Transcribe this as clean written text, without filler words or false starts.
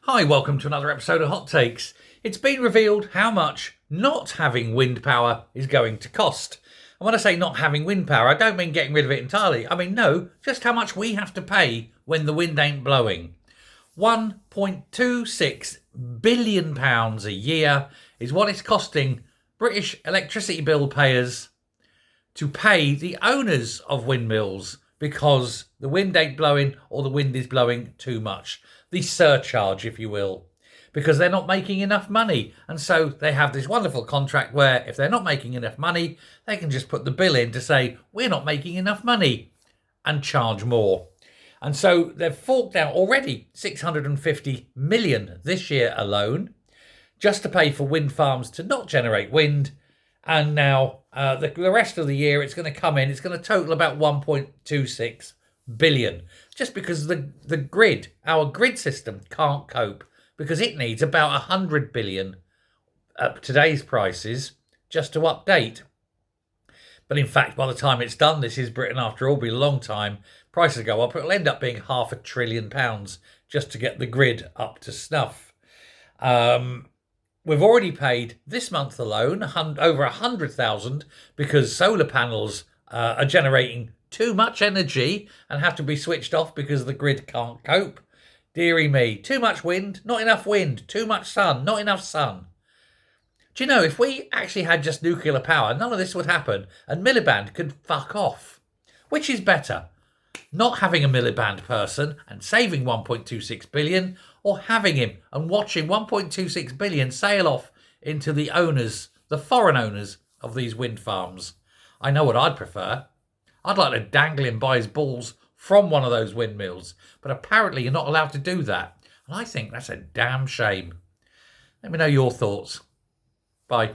Hi, welcome to another episode of Hot Takes. It's been revealed how much not having wind power is going to cost. And when I say not having wind power, I don't mean getting rid of it entirely. I mean, no, just how much we have to pay when the wind ain't blowing. £1.26 billion a year is what it's costing British electricity bill payers to pay the owners of windmills because the wind ain't blowing or the wind is blowing too much. The surcharge, if you will, because they're not making enough money. And so they have this wonderful contract where if they're not making enough money, they can just put the bill in to say, we're not making enough money and charge more. And so they've forked out already 650 million this year alone just to pay for wind farms to not generate wind. And now the rest of the year it's going to come in, it's going to total about 1.26 billion, just because the grid, our grid system can't cope, because it needs about 100 billion at today's prices just to update. But in fact, by the time it's done, this is Britain after all, be a long time, prices go up, it'll end up being £500 billion just to get the grid up to snuff. We've already paid this month alone over 100,000 because solar panels are generating too much energy and have to be switched off because the grid can't cope. Deary me, too much wind, not enough wind, too much sun, not enough sun. Do you know, if we actually had just nuclear power, none of this would happen and Miliband could fuck off. Which is better? Not having a Miliband person and saving 1.26 billion, or having him and watching 1.26 billion sail off into the owners, the foreign owners of these wind farms? I know what I'd prefer. I'd like to dangle him by his balls from one of those windmills, but apparently you're not allowed to do that. And I think that's a damn shame. Let me know your thoughts. Bye.